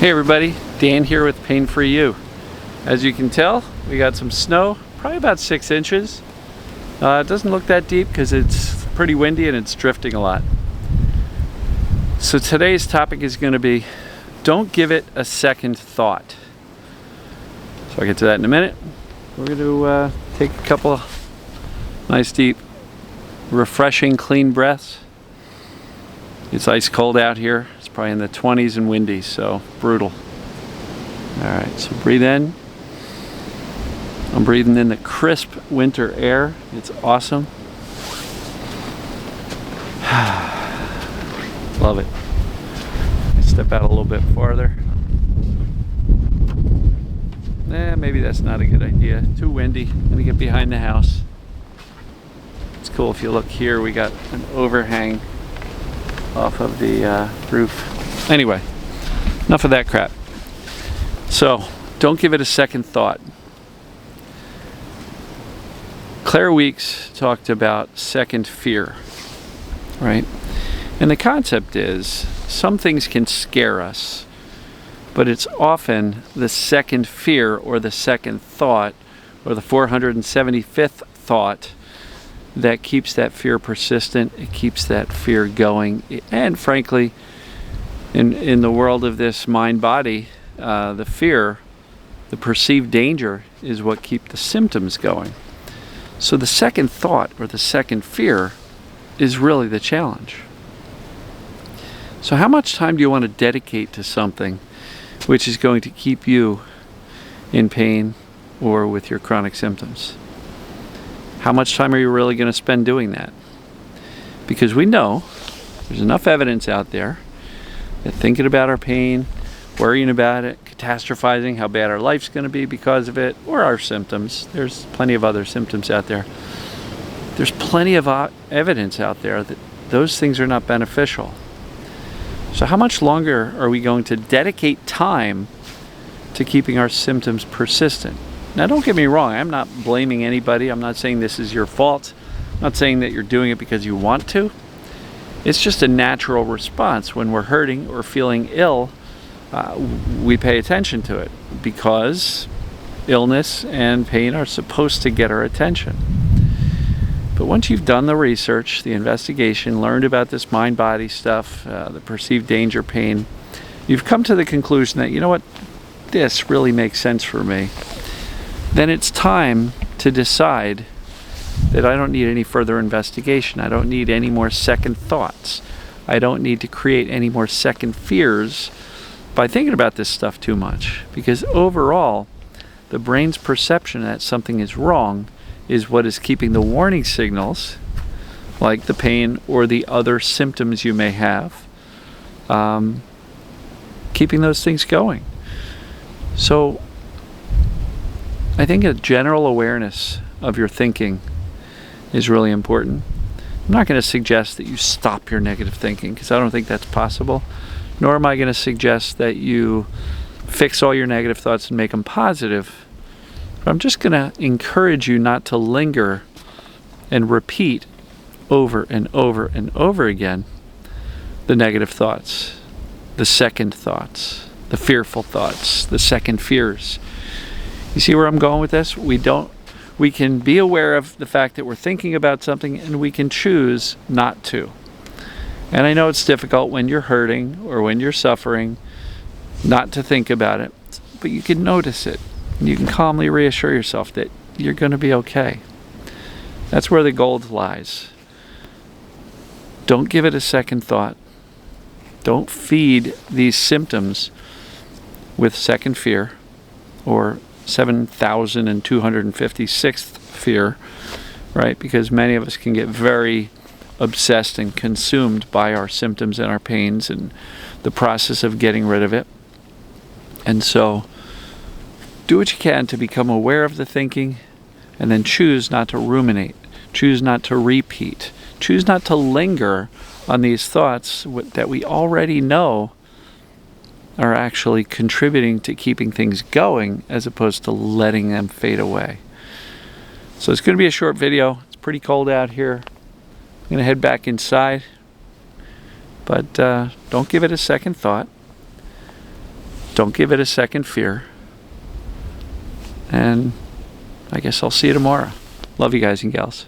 Hey everybody, Dan here with Pain Free You. As you can tell, we got some snow, probably about 6 inches. It doesn't look that deep because it's pretty windy and it's drifting a lot. So today's topic is going to be, don't give it a second thought. So I'll get to that in a minute. We're going to take a couple of nice deep, refreshing, clean breaths. It's ice cold out here. It's probably in the 20s and windy, so brutal. Alright, so breathe in. I'm breathing in the crisp winter air. It's awesome. Love it. Step out a little bit farther. Maybe that's not a good idea. Too windy. I'm gonna get behind the house. It's cool. If you look here, we got an overhang off of the roof. Anyway, enough of that crap. So, don't give it a second thought. Claire Weeks talked about second fear, right? And the concept is, some things can scare us, but it's often the second fear or the second thought or the 475th thought that keeps that fear persistent. It keeps that fear going. And frankly, in the world of this mind-body, the fear, the perceived danger is what keeps the symptoms going. So the second thought or the second fear is really the challenge. So how much time do you want to dedicate to something which is going to keep you in pain or with your chronic symptoms? How much time are you really going to spend doing that? Because we know there's enough evidence out there that thinking about our pain, worrying about it, catastrophizing how bad our life's going to be because of it, or our symptoms, there's plenty of other symptoms out there. There's plenty of evidence out there that those things are not beneficial. So how much longer are we going to dedicate time to keeping our symptoms persistent? Now don't get me wrong, I'm not blaming anybody. I'm not saying this is your fault. I'm not saying that you're doing it because you want to. It's just a natural response. When we're hurting or feeling ill, we pay attention to it because illness and pain are supposed to get our attention. But once you've done the research, the investigation, learned about this mind-body stuff, the perceived danger, pain, you've come to the conclusion that, you know what, this really makes sense for me. Then it's time to decide that I don't need any further investigation. I don't need any more second thoughts. I don't need to create any more second fears by thinking about this stuff too much. Because overall, the brain's perception that something is wrong is what is keeping the warning signals, like the pain or the other symptoms you may have, keeping those things going. So, I think a general awareness of your thinking is really important. I'm not going to suggest that you stop your negative thinking because I don't think that's possible. Nor am I going to suggest that you fix all your negative thoughts and make them positive. But I'm just going to encourage you not to linger and repeat over and over and over again the negative thoughts, the second thoughts, the fearful thoughts, the second fears. You see where I'm going with this? We can be aware of the fact that we're thinking about something and we can choose not to. And I know it's difficult when you're hurting or when you're suffering not to think about it, but you can notice it. You can calmly reassure yourself that you're going to be okay. That's where the gold lies. Don't give it a second thought. Don't feed these symptoms with second fear or 7,256th fear, right? Because many of us can get very obsessed and consumed by our symptoms and our pains and the process of getting rid of it. And so, do what you can to become aware of the thinking and then choose not to ruminate, choose not to repeat, choose not to linger on these thoughts that we already know are actually contributing to keeping things going as opposed to letting them fade away. So it's going to be a short video. It's pretty cold out here. I'm going to head back inside. But don't give it a second thought. Don't give it a second fear. And I guess I'll see you tomorrow. Love you guys and gals.